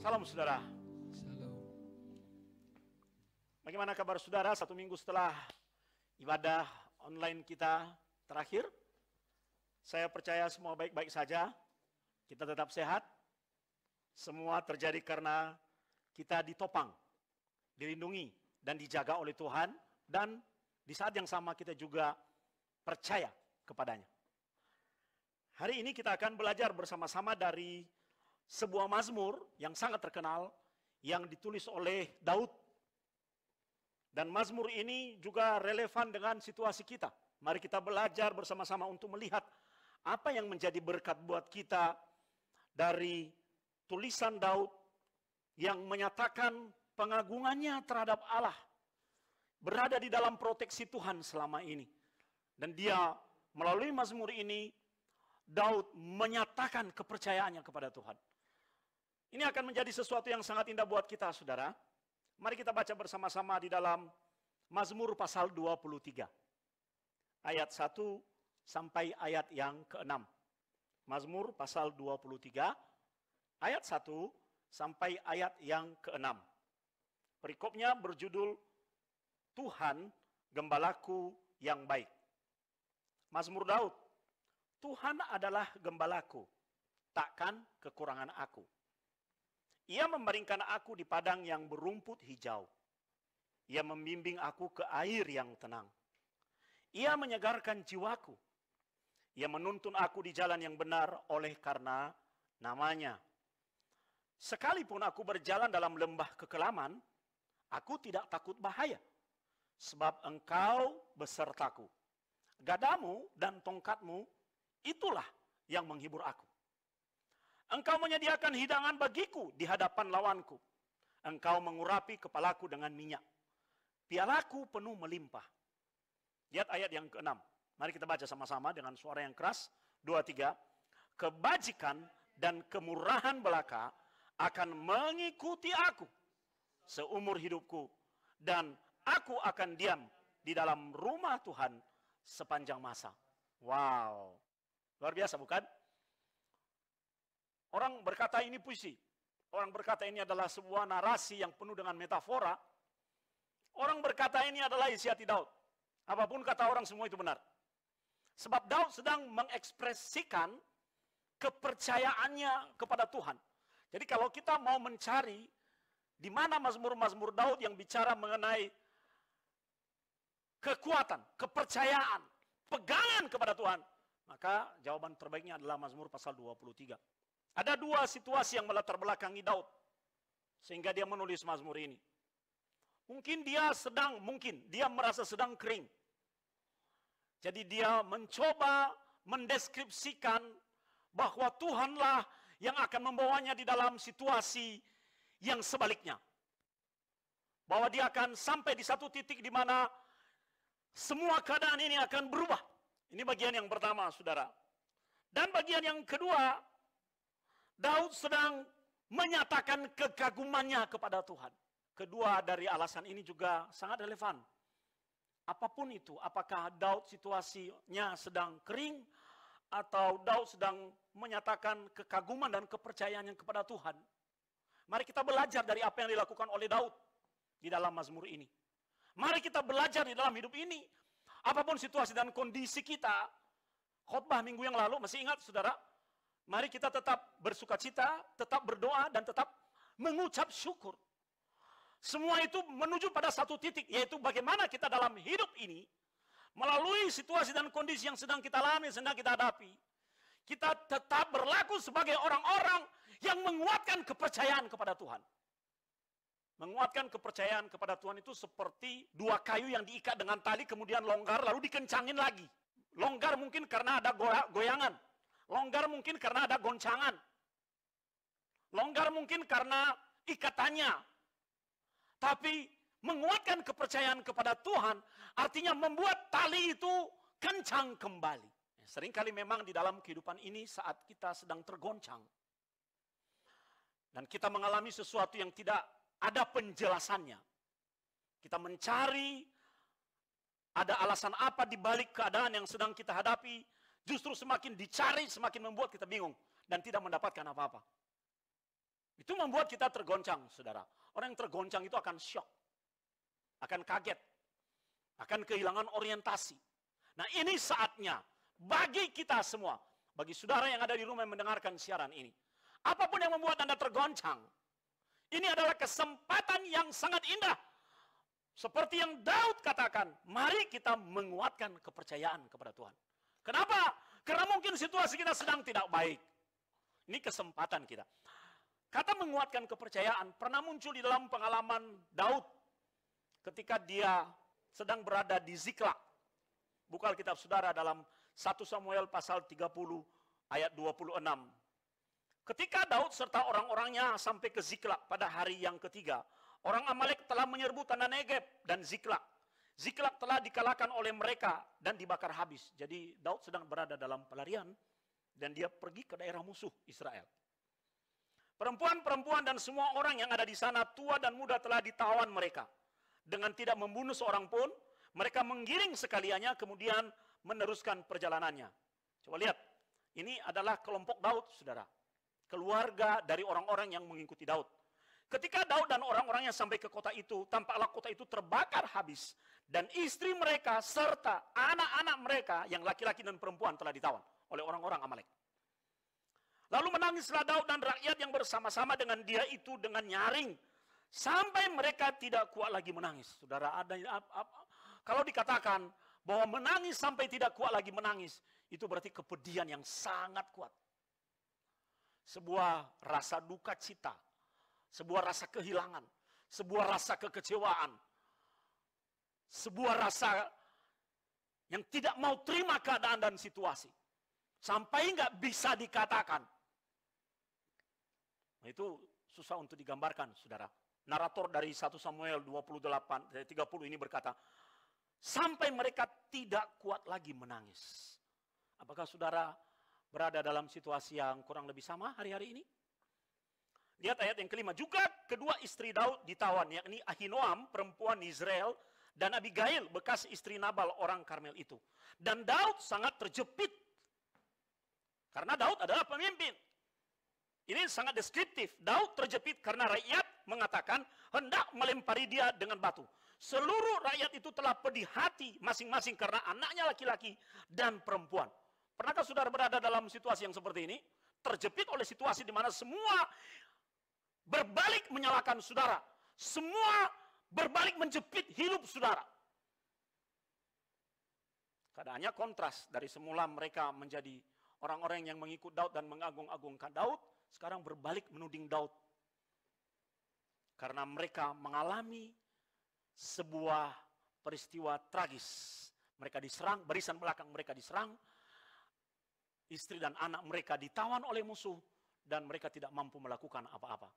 Salam saudara. Salam. Bagaimana kabar saudara 1 minggu setelah ibadah online kita terakhir? Saya percaya semua baik-baik saja. Kita tetap sehat. Semua terjadi karena kita ditopang, dilindungi dan dijaga oleh Tuhan. Dan di saat yang sama kita juga percaya kepadanya. Hari ini kita akan belajar bersama-sama dari sebuah mazmur yang sangat terkenal yang ditulis oleh Daud. Dan mazmur ini juga relevan dengan situasi kita. Mari kita belajar bersama-sama untuk melihat apa yang menjadi berkat buat kita dari tulisan Daud yang menyatakan pengagungannya terhadap Allah. Berada di dalam proteksi Tuhan selama ini. Dan dia melalui mazmur ini, Daud menyatakan kepercayaannya kepada Tuhan. Ini akan menjadi sesuatu yang sangat indah buat kita, saudara. Mari kita baca bersama-sama di dalam Mazmur pasal 23. Ayat 1 sampai ayat yang ke-6. Mazmur pasal 23, ayat 1 sampai ayat yang ke-6. Perikopnya berjudul, Tuhan Gembalaku yang baik. Mazmur Daud, Tuhan adalah gembalaku, takkan kekurangan aku. Ia membaringkan aku di padang yang berumput hijau. Ia membimbing aku ke air yang tenang. Ia menyegarkan jiwaku. Ia menuntun aku di jalan yang benar oleh karena namanya. Sekalipun aku berjalan dalam lembah kekelaman, aku tidak takut bahaya. Sebab engkau besertaku. Gadamu dan tongkatmu, itulah yang menghibur aku. Engkau menyediakan hidangan bagiku di hadapan lawanku. Engkau mengurapi kepalaku dengan minyak. Pialaku penuh melimpah. Lihat ayat yang ke-6. Mari kita baca sama-sama dengan suara yang keras. 2, 3. Kebajikan dan kemurahan belaka akan mengikuti aku seumur hidupku. Dan aku akan diam di dalam rumah Tuhan sepanjang masa. Wow. Luar biasa bukan? Orang berkata ini puisi. Orang berkata ini adalah sebuah narasi yang penuh dengan metafora. Orang berkata ini adalah isi hati Daud. Apapun kata orang semua itu benar. Sebab Daud sedang mengekspresikan kepercayaannya kepada Tuhan. Jadi kalau kita mau mencari di mana mazmur-mazmur Daud yang bicara mengenai kekuatan, kepercayaan, pegangan kepada Tuhan, maka jawaban terbaiknya adalah Mazmur pasal 23. Ada 2 situasi yang melatar belakangi Daud sehingga dia menulis mazmur ini. Mungkin dia merasa sedang kering. Jadi dia mencoba mendeskripsikan bahwa Tuhanlah yang akan membawanya di dalam situasi yang sebaliknya. Bahwa dia akan sampai di satu titik di mana semua keadaan ini akan berubah. Ini bagian yang pertama, saudara. Dan bagian yang kedua, Daud sedang menyatakan kekagumannya kepada Tuhan. Kedua dari alasan ini juga sangat relevan. Apapun itu, apakah Daud situasinya sedang kering, atau Daud sedang menyatakan kekaguman dan kepercayaannya kepada Tuhan. Mari kita belajar dari apa yang dilakukan oleh Daud di dalam mazmur ini. Mari kita belajar di dalam hidup ini. Apapun situasi dan kondisi kita, khotbah minggu yang lalu, masih ingat saudara? Mari kita tetap bersuka cita, tetap berdoa, dan tetap mengucap syukur. Semua itu menuju pada satu titik, yaitu bagaimana kita dalam hidup ini, melalui situasi dan kondisi yang sedang kita alami, sedang kita hadapi, kita tetap berlaku sebagai orang-orang yang menguatkan kepercayaan kepada Tuhan. Menguatkan kepercayaan kepada Tuhan itu seperti 2 kayu yang diikat dengan tali, kemudian longgar, lalu dikencangin lagi. Longgar mungkin karena ada goyangan. Longgar mungkin karena ada goncangan. Longgar mungkin karena ikatannya. Tapi menguatkan kepercayaan kepada Tuhan artinya membuat tali itu kencang kembali. Seringkali memang di dalam kehidupan ini saat kita sedang tergoncang. Dan kita mengalami sesuatu yang tidak ada penjelasannya. Kita mencari ada alasan apa di balik keadaan yang sedang kita hadapi. Justru semakin dicari, semakin membuat kita bingung dan tidak mendapatkan apa-apa. Itu membuat kita tergoncang, saudara. Orang yang tergoncang itu akan syok, akan kaget, akan kehilangan orientasi. Nah, ini saatnya bagi kita semua, bagi saudara yang ada di rumah yang mendengarkan siaran ini. Apapun yang membuat Anda tergoncang, ini adalah kesempatan yang sangat indah. Seperti yang Daud katakan, mari kita menguatkan kepercayaan kepada Tuhan. Kenapa? Karena mungkin situasi kita sedang tidak baik. Ini kesempatan kita. Kata menguatkan kepercayaan pernah muncul di dalam pengalaman Daud ketika dia sedang berada di Ziklag. Buka Alkitab saudara dalam 1 Samuel pasal 30 ayat 26. Ketika Daud serta orang-orangnya sampai ke Ziklag pada hari yang ketiga, orang Amalek telah menyerbu tanah Negeb dan Ziklag. Ziklag telah dikalahkan oleh mereka dan dibakar habis. Jadi Daud sedang berada dalam pelarian dan dia pergi ke daerah musuh Israel. Perempuan-perempuan dan semua orang yang ada di sana, tua dan muda, telah ditawan mereka. Dengan tidak membunuh seorang pun, mereka menggiring sekaliannya kemudian meneruskan perjalanannya. Coba lihat, ini adalah kelompok Daud, saudara. Keluarga dari orang-orang yang mengikuti Daud. Ketika Daud dan orang-orangnya sampai ke kota itu, tampaklah kota itu terbakar habis. Dan istri mereka serta anak-anak mereka yang laki-laki dan perempuan telah ditawan oleh orang-orang Amalek. Lalu menangislah Daud dan rakyat yang bersama-sama dengan dia itu dengan nyaring. Sampai mereka tidak kuat lagi menangis. Saudara, kalau dikatakan bahwa menangis sampai tidak kuat lagi menangis, itu berarti kepedihan yang sangat kuat. Sebuah rasa duka cita, sebuah rasa kehilangan, sebuah rasa kekecewaan, sebuah rasa yang tidak mau terima keadaan dan situasi. Sampai nggak bisa dikatakan. Nah, itu susah untuk digambarkan, saudara. Narator dari 1 Samuel 28, 30 ini berkata, sampai mereka tidak kuat lagi menangis. Apakah saudara berada dalam situasi yang kurang lebih sama hari-hari ini? Lihat ayat yang kelima. Juga kedua istri Daud ditawan, yakni Ahinoam, perempuan Israel, dan Abigail, bekas istri Nabal, orang Karmel itu. Dan Daud sangat terjepit. Karena Daud adalah pemimpin. Ini sangat deskriptif. Daud terjepit karena rakyat mengatakan hendak melempari dia dengan batu. Seluruh rakyat itu telah pedih hati masing-masing karena anaknya laki-laki dan perempuan. Pernahkah saudara berada dalam situasi yang seperti ini? Terjepit oleh situasi di mana semua berbalik menyalahkan saudara. Semua berbalik menjepit hidup saudara. Keadaannya kontras. Dari semula mereka menjadi orang-orang yang mengikut Daud dan mengagung-agungkan Daud, sekarang berbalik menuding Daud. Karena mereka mengalami sebuah peristiwa tragis. Mereka diserang, barisan belakang mereka diserang, istri dan anak mereka ditawan oleh musuh, dan mereka tidak mampu melakukan apa-apa.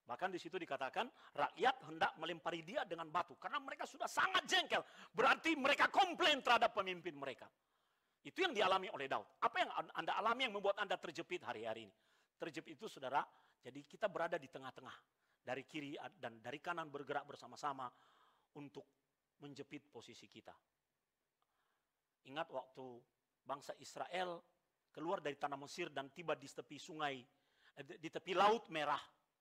Bahkan di situ dikatakan, rakyat hendak melempari dia dengan batu. Karena mereka sudah sangat jengkel. Berarti mereka komplain terhadap pemimpin mereka. Itu yang dialami oleh Daud. Apa yang Anda alami yang membuat Anda terjepit hari-hari ini? Terjepit itu, saudara, jadi kita berada di tengah-tengah. Dari kiri dan dari kanan bergerak bersama-sama untuk menjepit posisi kita. Ingat waktu bangsa Israel keluar dari tanah Mesir dan tiba di tepi sungai, di tepi Laut Merah.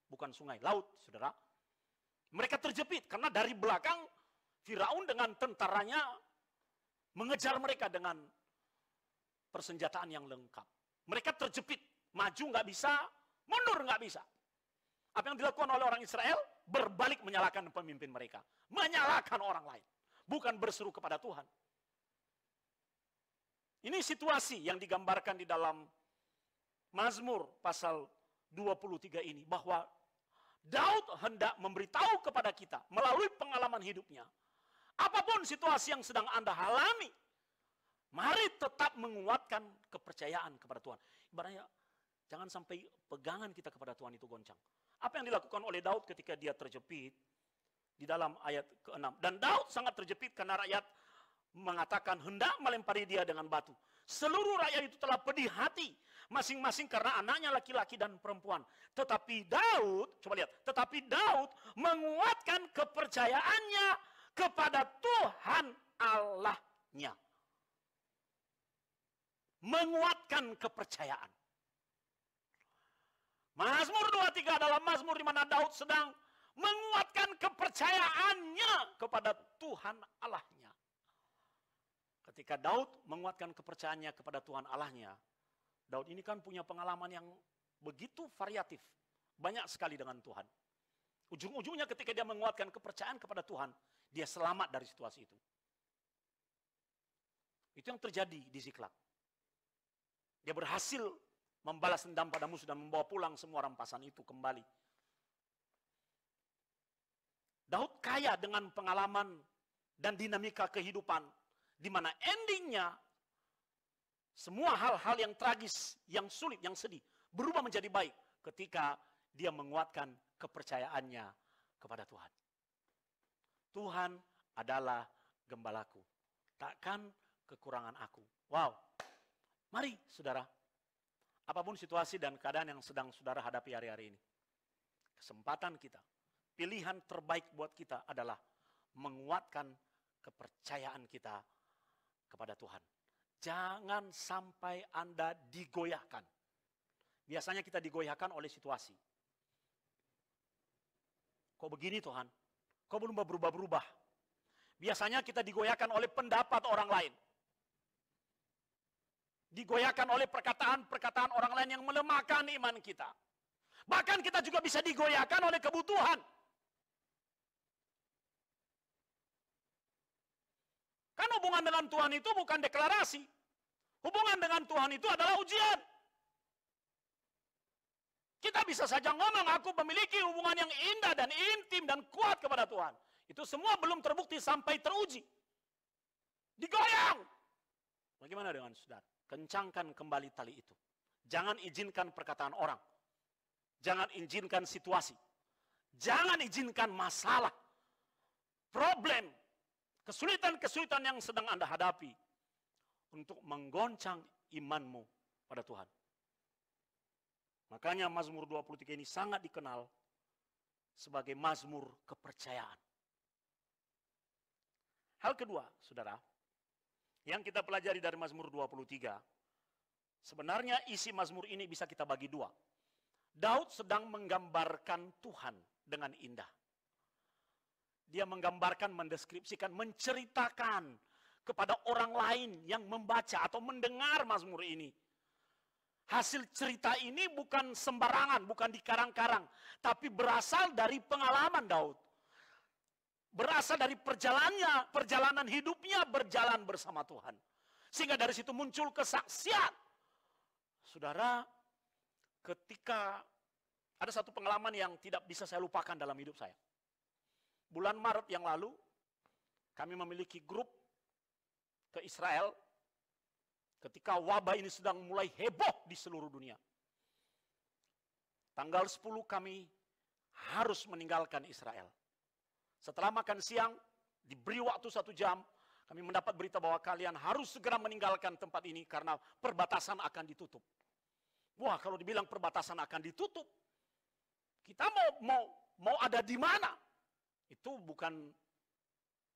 Bukan sungai, laut, saudara. Mereka terjepit karena dari belakang Firaun dengan tentaranya mengejar mereka dengan persenjataan yang lengkap. Mereka terjepit. Maju nggak bisa, mundur nggak bisa. Apa yang dilakukan oleh orang Israel? Berbalik menyalahkan pemimpin mereka. Menyalahkan orang lain. Bukan berseru kepada Tuhan. Ini situasi yang digambarkan di dalam Mazmur pasal 23 ini. Bahwa Daud hendak memberitahu kepada kita melalui pengalaman hidupnya. Apapun situasi yang sedang Anda alami, mari tetap menguatkan kepercayaan kepada Tuhan. Ibaratnya, jangan sampai pegangan kita kepada Tuhan itu goncang. Apa yang dilakukan oleh Daud ketika dia terjepit di dalam ayat ke-6. Dan Daud sangat terjepit karena rakyat mengatakan hendak melempari dia dengan batu. Seluruh rakyat itu telah pedih hati masing-masing karena anaknya laki-laki dan perempuan. Tetapi Daud, coba lihat, tetapi Daud menguatkan kepercayaannya kepada Tuhan Allahnya. Menguatkan kepercayaan. Mazmur 23 adalah mazmur di mana Daud sedang menguatkan kepercayaannya kepada Tuhan Allahnya. Ketika Daud menguatkan kepercayaannya kepada Tuhan Allahnya, Daud ini kan punya pengalaman yang begitu variatif, banyak sekali dengan Tuhan. Ujung-ujungnya ketika dia menguatkan kepercayaan kepada Tuhan, dia selamat dari situasi itu. Itu yang terjadi di Ziklag. Dia berhasil membalas dendam pada musuh dan membawa pulang semua rampasan itu kembali. Daud kaya dengan pengalaman dan dinamika kehidupan, di mana endingnya semua hal-hal yang tragis, yang sulit, yang sedih berubah menjadi baik ketika dia menguatkan kepercayaannya kepada Tuhan. Tuhan adalah gembalaku, takkan kekurangan aku. Wow, mari saudara, apapun situasi dan keadaan yang sedang saudara hadapi hari-hari ini, kesempatan kita, pilihan terbaik buat kita adalah menguatkan kepercayaan kita kepada Tuhan. Jangan sampai Anda digoyahkan. Biasanya kita digoyahkan oleh situasi. Kok begini Tuhan? Kok belum berubah-berubah? Biasanya kita digoyahkan oleh pendapat orang lain. Digoyahkan oleh perkataan-perkataan orang lain yang melemahkan iman kita. Bahkan kita juga bisa digoyahkan oleh kebutuhan. Kan hubungan dengan Tuhan itu bukan deklarasi. Hubungan dengan Tuhan itu adalah ujian. Kita bisa saja ngomong, aku memiliki hubungan yang indah dan intim dan kuat kepada Tuhan. Itu semua belum terbukti sampai teruji. Digoyang. Bagaimana dengan saudara? Kencangkan kembali tali itu. Jangan izinkan perkataan orang. Jangan izinkan situasi. Jangan izinkan masalah, problem, kesulitan-kesulitan yang sedang Anda hadapi untuk menggoncang imanmu pada Tuhan. Makanya Mazmur 23 ini sangat dikenal sebagai Mazmur kepercayaan. Hal kedua, saudara, yang kita pelajari dari Mazmur 23, sebenarnya isi Mazmur ini bisa kita bagi dua. Daud sedang menggambarkan Tuhan dengan indah. Dia menggambarkan, mendeskripsikan, menceritakan kepada orang lain yang membaca atau mendengar Mazmur ini. Hasil cerita ini bukan sembarangan, bukan dikarang-karang, tapi berasal dari pengalaman Daud. Berasal dari perjalanan hidupnya berjalan bersama Tuhan. Sehingga dari situ muncul kesaksian. Saudara, ketika ada satu pengalaman yang tidak bisa saya lupakan dalam hidup saya. Bulan Maret yang lalu, kami memiliki grup ke Israel ketika wabah ini sedang mulai heboh di seluruh dunia. Tanggal 10 kami harus meninggalkan Israel. Setelah makan siang, diberi waktu 1 jam, kami mendapat berita bahwa kalian harus segera meninggalkan tempat ini karena perbatasan akan ditutup. Wah, kalau dibilang perbatasan akan ditutup, kita mau ada di mana? Itu bukan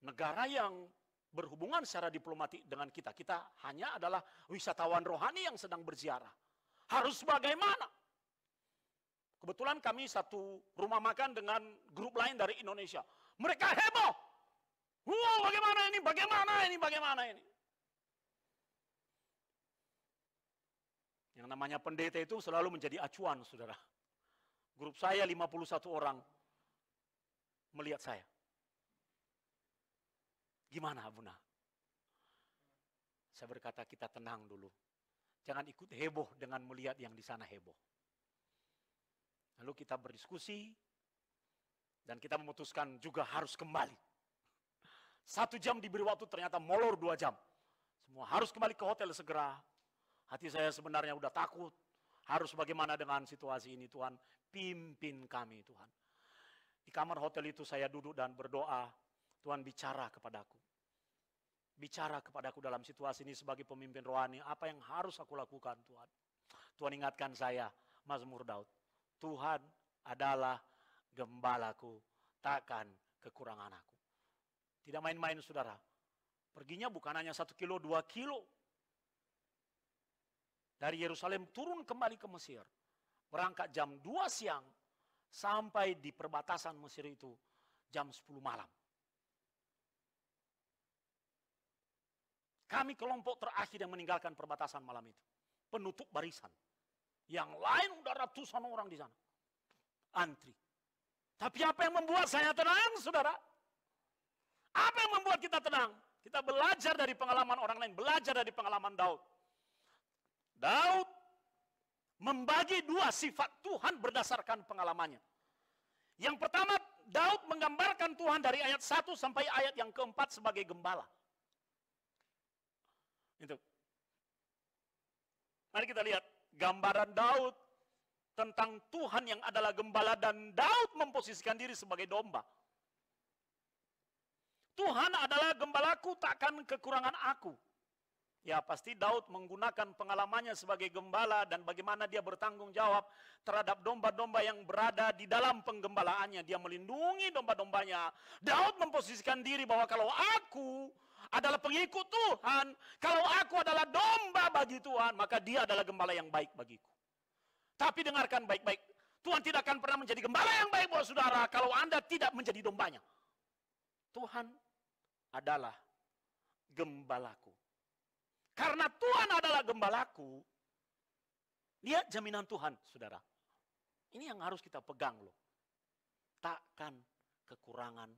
negara yang berhubungan secara diplomatik dengan kita. Kita hanya adalah wisatawan rohani yang sedang berziarah. Harus bagaimana? Kebetulan kami satu rumah makan dengan grup lain dari Indonesia. Mereka heboh. Wow, bagaimana ini, bagaimana ini, bagaimana ini. Yang namanya pendeta itu selalu menjadi acuan, saudara. Grup saya 51 orang melihat saya. Gimana, Abuna? Saya berkata, kita tenang dulu. Jangan ikut heboh dengan melihat yang di sana heboh. Lalu kita berdiskusi, dan kita memutuskan juga harus kembali. 1 jam diberi waktu, ternyata molor 2 jam. Semua harus kembali ke hotel segera. Hati saya sebenarnya udah takut. Harus bagaimana dengan situasi ini, Tuhan? Pimpin kami, Tuhan. Di kamar hotel itu saya duduk dan berdoa, Tuhan bicara kepadaku. Bicara kepadaku dalam situasi ini sebagai pemimpin rohani, apa yang harus aku lakukan, Tuhan? Tuhan ingatkan saya, Mazmur Daud, Tuhan adalah gembalaku, takkan kekurangan aku. Tidak main-main, saudara. Perginya bukan hanya 1 kilo, 2 kilo. Dari Yerusalem turun kembali ke Mesir. berangkat jam 2 siang, sampai di perbatasan Mesir itu jam 10 malam. Kami kelompok terakhir yang meninggalkan perbatasan malam itu. Penutup barisan. Yang lain udah ratusan orang di sana. Antri. Tapi apa yang membuat saya tenang, saudara? Apa yang membuat kita tenang? Kita belajar dari pengalaman orang lain. Belajar dari pengalaman Daud. Daud membagi dua sifat Tuhan berdasarkan pengalamannya. Yang pertama, Daud menggambarkan Tuhan dari ayat 1 sampai ayat yang keempat sebagai gembala. Itu. Mari kita lihat gambaran Daud tentang Tuhan yang adalah gembala, dan Daud memposisikan diri sebagai domba. Tuhan adalah gembalaku, takkan kekurangan aku. Ya, pasti Daud menggunakan pengalamannya sebagai gembala dan bagaimana dia bertanggung jawab terhadap domba-domba yang berada di dalam penggembalaannya. Dia melindungi domba-dombanya. Daud memposisikan diri bahwa kalau aku adalah pengikut Tuhan, kalau aku adalah domba bagi Tuhan, maka dia adalah gembala yang baik bagiku. Tapi dengarkan baik-baik, Tuhan tidak akan pernah menjadi gembala yang baik buat saudara kalau Anda tidak menjadi dombanya. Tuhan adalah gembalaku. Karena Tuhan adalah gembalaku, lihat jaminan Tuhan, saudara. Ini yang harus kita pegang loh. Takkan kekurangan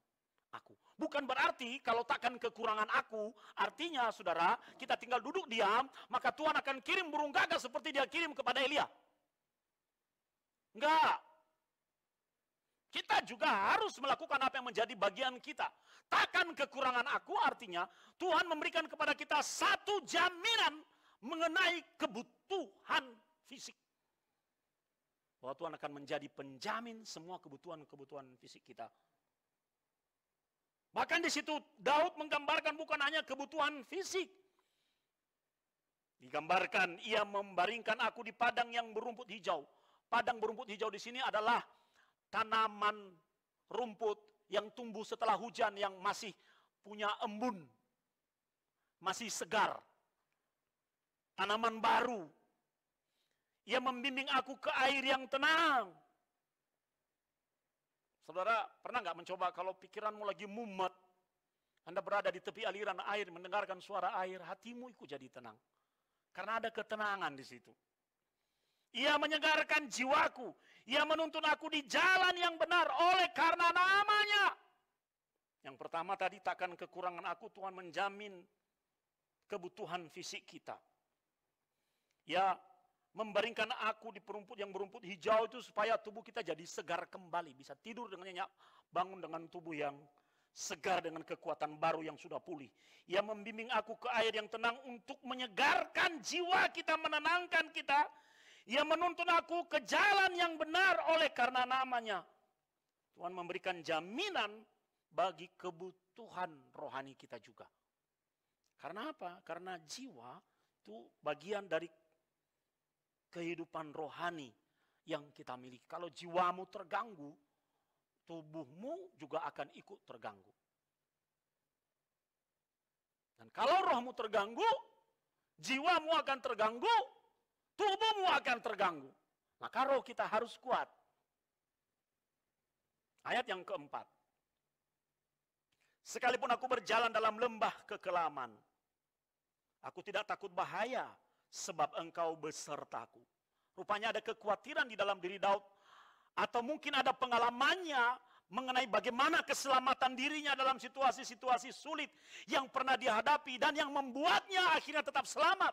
aku. Bukan berarti kalau takkan kekurangan aku, artinya saudara, kita tinggal duduk diam, maka Tuhan akan kirim burung gagak seperti dia kirim kepada Elia. Enggak. Kita juga harus melakukan apa yang menjadi bagian kita. Takkan kekurangan aku, artinya Tuhan memberikan kepada kita satu jaminan mengenai kebutuhan fisik. Bahwa Tuhan akan menjadi penjamin semua kebutuhan fisik kita. Bahkan di situ Daud menggambarkan bukan hanya kebutuhan fisik. Digambarkan ia membaringkan aku di padang yang berumput hijau. Padang berumput hijau di sini adalah tanaman rumput yang tumbuh setelah hujan yang masih punya embun. Masih segar. Tanaman baru. Ia membimbing aku ke air yang tenang. Saudara, pernah nggak mencoba kalau pikiranmu lagi mumet, Anda berada di tepi aliran air, mendengarkan suara air, hatimu ikut jadi tenang. Karena ada ketenangan di situ. Ia menyegarkan jiwaku. Ia menuntun aku di jalan yang benar oleh karena namanya. Yang pertama tadi, takkan kekurangan aku, Tuhan menjamin kebutuhan fisik kita. Ya, membaringkan aku di perumput yang berumput hijau itu supaya tubuh kita jadi segar kembali. Bisa tidur dengan nyenyak, bangun dengan tubuh yang segar dengan kekuatan baru yang sudah pulih. Ia membimbing aku ke air yang tenang untuk menyegarkan jiwa kita, menenangkan kita. Ia menuntun aku ke jalan yang benar oleh karena namanya. Tuhan memberikan jaminan bagi kebutuhan rohani kita juga. Karena apa? Karena jiwa itu bagian dari kehidupan rohani yang kita miliki. Kalau jiwamu terganggu, tubuhmu juga akan ikut terganggu. Dan kalau rohmu terganggu, jiwamu akan terganggu, tubuhmu akan terganggu. Maka roh kita harus kuat. Ayat yang keempat. Sekalipun aku berjalan dalam lembah kekelaman, aku tidak takut bahaya, sebab engkau besertaku. Rupanya ada kekhawatiran di dalam diri Daud. Atau mungkin ada pengalamannya mengenai bagaimana keselamatan dirinya dalam situasi-situasi sulit yang pernah dia hadapi. Dan yang membuatnya akhirnya tetap selamat.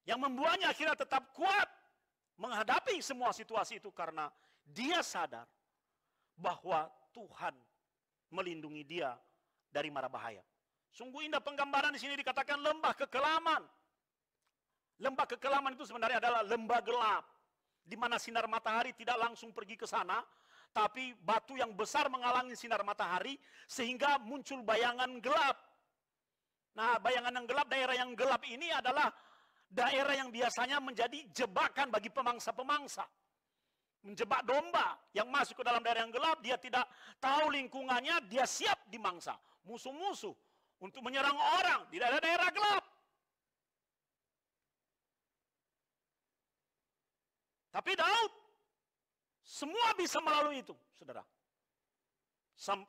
Yang membuatnya akhirnya tetap kuat menghadapi semua situasi itu. Karena dia sadar bahwa Tuhan melindungi dia dari mara bahaya. Sungguh indah penggambaran di sini dikatakan lembah kekelaman. Lembah kekelaman itu sebenarnya adalah lembah gelap, di mana sinar matahari tidak langsung pergi ke sana, tapi batu yang besar menghalangi sinar matahari, sehingga muncul bayangan gelap. Nah, bayangan yang gelap, daerah yang gelap ini adalah daerah yang biasanya menjadi jebakan bagi pemangsa-pemangsa. Menjebak domba yang masuk ke dalam daerah yang gelap, dia tidak tahu lingkungannya, dia siap dimangsa. Musuh-musuh untuk menyerang orang di daerah-daerah gelap. Tapi Daud, semua bisa melalui itu, saudara.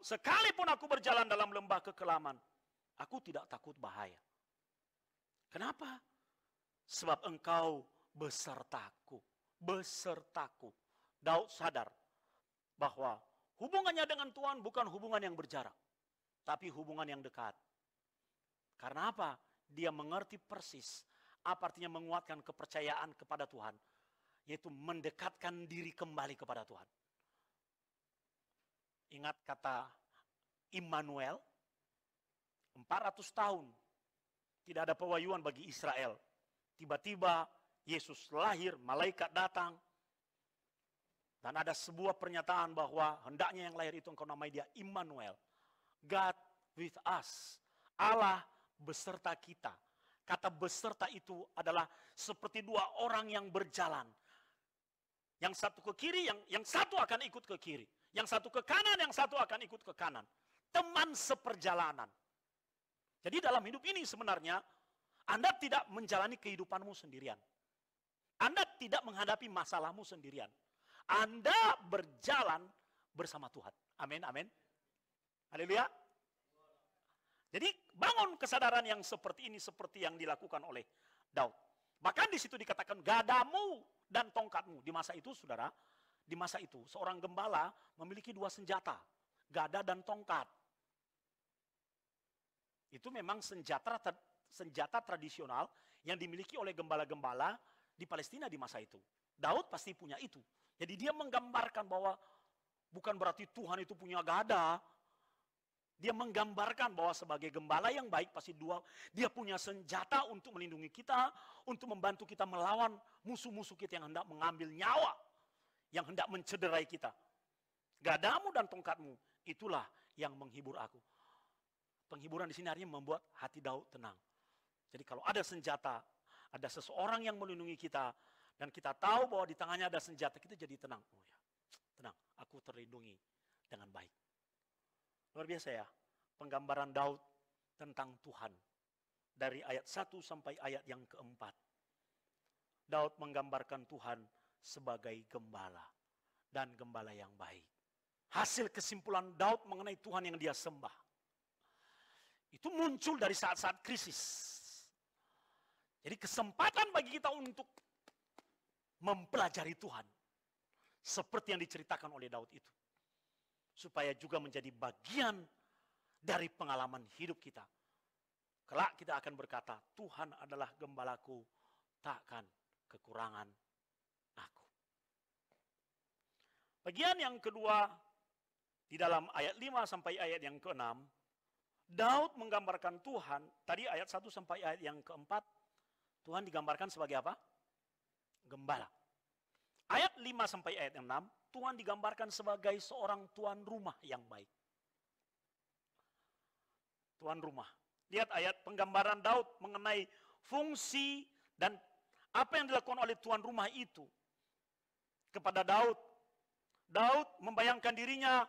Sekalipun aku berjalan dalam lembah kekelaman, aku tidak takut bahaya. Kenapa? Sebab engkau besertaku. Besertaku. Daud sadar bahwa hubungannya dengan Tuhan bukan hubungan yang berjarak, tapi hubungan yang dekat. Karena apa? Dia mengerti persis apa artinya menguatkan kepercayaan kepada Tuhan, yaitu mendekatkan diri kembali kepada Tuhan. Ingat kata Immanuel, 400 tahun tidak ada pewahyuan bagi Israel. Tiba-tiba Yesus lahir, malaikat datang, dan ada sebuah pernyataan bahwa hendaknya yang lahir itu engkau namai dia Immanuel, God with us, Allah beserta kita. Kata beserta itu adalah seperti dua orang yang berjalan. Yang satu ke kiri, yang satu akan ikut ke kiri. Yang satu ke kanan, yang satu akan ikut ke kanan. Teman seperjalanan. Jadi dalam hidup ini sebenarnya, Anda tidak menjalani kehidupanmu sendirian. Anda tidak menghadapi masalahmu sendirian. Anda berjalan bersama Tuhan. Amin, amin. Haleluya. Jadi bangun kesadaran yang seperti ini, seperti yang dilakukan oleh Daud. Bahkan di situ dikatakan gadamu dan tongkatmu. Di masa itu, saudara, di masa itu seorang gembala memiliki dua senjata, gada dan tongkat. Itu memang senjata tradisional yang dimiliki oleh gembala-gembala di Palestina di masa itu. Daud pasti punya itu. Jadi dia menggambarkan bahwa bukan berarti Tuhan itu punya gada. Dia menggambarkan bahwa sebagai gembala yang baik pasti dia punya senjata untuk melindungi kita, untuk membantu kita melawan musuh-musuh kita yang hendak mengambil nyawa, yang hendak mencederai kita. Gadamu dan tongkatmu, itulah yang menghibur aku. Penghiburan di sini artinya membuat hati Daud tenang. Jadi kalau ada senjata, ada seseorang yang melindungi kita, dan kita tahu bahwa di tangannya ada senjata, kita jadi tenang. Oh ya, tenang, aku terlindungi dengan baik. Luar biasa ya, penggambaran Daud tentang Tuhan. Dari ayat 1 sampai ayat yang keempat. Daud menggambarkan Tuhan sebagai gembala. Dan gembala yang baik. Hasil kesimpulan Daud mengenai Tuhan yang dia sembah. Itu muncul dari saat-saat krisis. Jadi kesempatan bagi kita untuk mempelajari Tuhan. Seperti yang diceritakan oleh Daud itu. Supaya juga menjadi bagian dari pengalaman hidup kita. Kelak kita akan berkata, Tuhan adalah gembalaku, takkan kekurangan aku. Bagian yang kedua, di dalam ayat 5 sampai ayat yang ke-6, Daud menggambarkan Tuhan, tadi ayat 1 sampai ayat yang ke-4, Tuhan digambarkan sebagai apa? Gembala. Ayat 5 sampai ayat 6, Tuhan digambarkan sebagai seorang tuan rumah yang baik. Tuan rumah. Lihat ayat penggambaran Daud mengenai fungsi dan apa yang dilakukan oleh tuan rumah itu kepada Daud. Daud membayangkan dirinya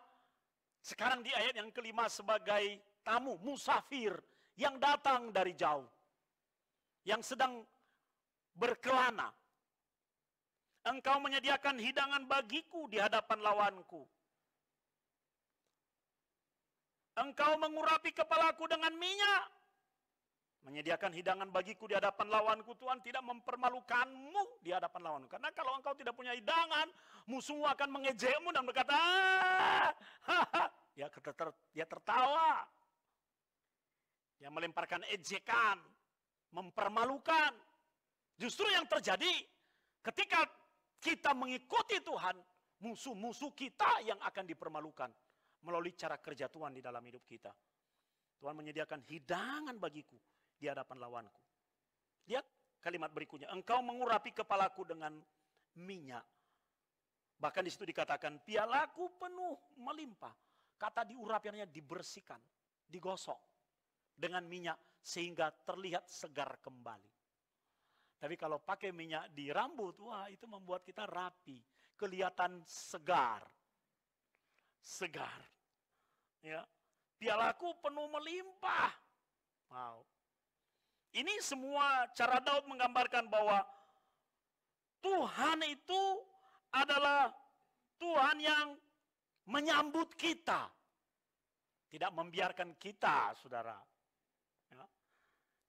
sekarang di ayat yang kelima sebagai tamu, musafir yang datang dari jauh. Yang sedang berkelana. Engkau menyediakan hidangan bagiku di hadapan lawanku. Engkau mengurapi kepalaku dengan minyak. Menyediakan hidangan bagiku di hadapan lawanku. Tuhan tidak mempermalukanmu di hadapan lawanku. Karena kalau engkau tidak punya hidangan, musuhmu akan mengejekmu dan berkata, dia tertawa. Dia melemparkan ejekan, mempermalukan. Justru yang terjadi ketika kita mengikuti Tuhan, musuh-musuh kita yang akan dipermalukan melalui cara kerja Tuhan di dalam hidup kita. Tuhan menyediakan hidangan bagiku di hadapan lawanku. Lihat kalimat berikutnya, engkau mengurapi kepalaku dengan minyak. Bahkan di situ dikatakan, pialaku penuh melimpah. Kata diurapi artinya dibersihkan, digosok dengan minyak sehingga terlihat segar kembali. Tapi kalau pakai minyak di rambut, wah itu membuat kita rapi, kelihatan segar. Segar. Ya. Pialaku penuh melimpah. Wow. Ini semua cara Daud menggambarkan bahwa Tuhan itu adalah Tuhan yang menyambut kita. Tidak membiarkan kita, saudara. Ya.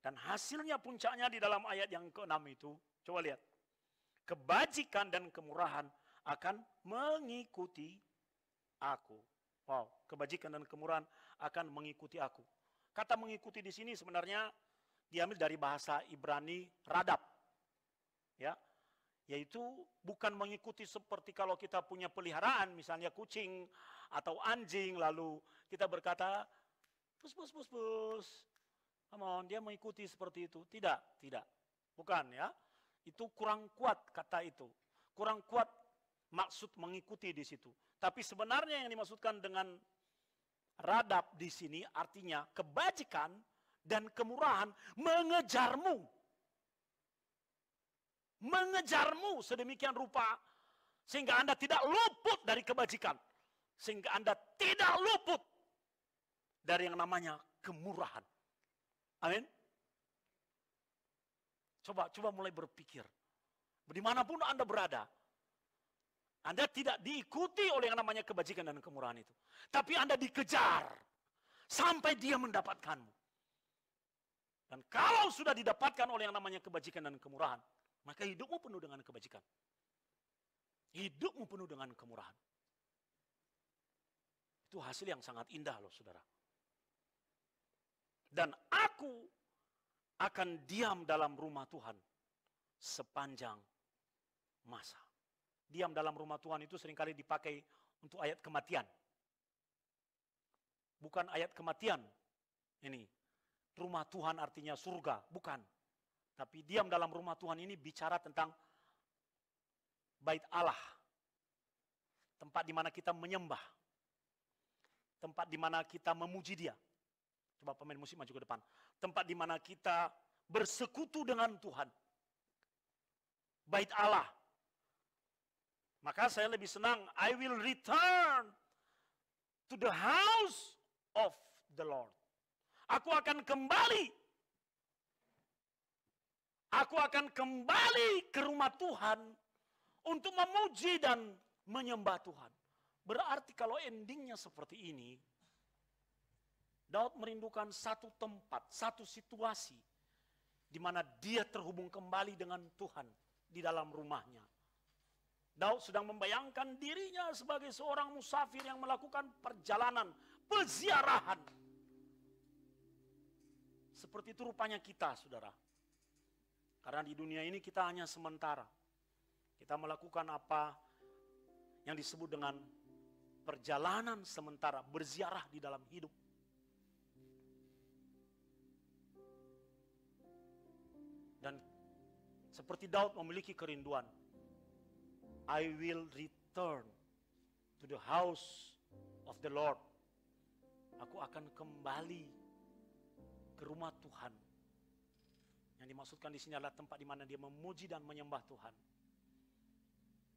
Dan hasilnya puncaknya di dalam ayat yang ke-6 itu. Coba lihat. Kebajikan dan kemurahan akan mengikuti aku. Wow, kebajikan dan kemurahan akan mengikuti aku. Kata mengikuti di sini sebenarnya diambil dari bahasa Ibrani radab. Ya. Yaitu bukan mengikuti seperti kalau kita punya peliharaan, misalnya kucing atau anjing, lalu kita berkata, pus, pus, pus, pus. Come on, dia mengikuti seperti itu. Tidak, tidak. Bukan ya. Itu kurang kuat kata itu. Kurang kuat maksud mengikuti di situ. Tapi sebenarnya yang dimaksudkan dengan radab di sini artinya kebajikan dan kemurahan mengejarmu. Mengejarmu sedemikian rupa sehingga Anda tidak luput dari kebajikan. Sehingga Anda tidak luput dari yang namanya kemurahan. Amin. Coba mulai berpikir. Dimanapun Anda berada, Anda tidak diikuti oleh yang namanya kebajikan dan kemurahan itu. Tapi Anda dikejar sampai dia mendapatkanmu. Dan kalau sudah didapatkan oleh yang namanya kebajikan dan kemurahan, maka hidupmu penuh dengan kebajikan. Hidupmu penuh dengan kemurahan. Itu hasil yang sangat indah loh saudara. Dan aku akan diam dalam rumah Tuhan sepanjang masa. Diam dalam rumah Tuhan itu seringkali dipakai untuk ayat kematian. Bukan ayat kematian ini. Rumah Tuhan artinya surga, bukan. Tapi diam dalam rumah Tuhan ini bicara tentang bait Allah. Tempat di mana kita menyembah. Tempat di mana kita memuji Dia. Coba pemain musik maju ke depan. Tempat di mana kita bersekutu dengan Tuhan. Bait Allah. Maka saya lebih senang, I will return to the house of the Lord. Aku akan kembali. Aku akan kembali ke rumah Tuhan untuk memuji dan menyembah Tuhan. Berarti kalau endingnya seperti ini, Daud merindukan satu tempat, satu situasi di mana dia terhubung kembali dengan Tuhan di dalam rumahnya. Daud sedang membayangkan dirinya sebagai seorang musafir yang melakukan perjalanan, peziarahan. Seperti itu rupanya kita, saudara. Karena di dunia ini kita hanya sementara. Kita melakukan apa yang disebut dengan perjalanan sementara, berziarah di dalam hidup. Dan seperti Daud memiliki kerinduan, I will return to the house of the Lord. Aku akan kembali ke rumah Tuhan. Yang dimaksudkan di sini adalah tempat di mana dia memuji dan menyembah Tuhan.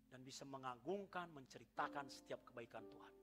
Dan bisa mengagungkan, menceritakan setiap kebaikan Tuhan.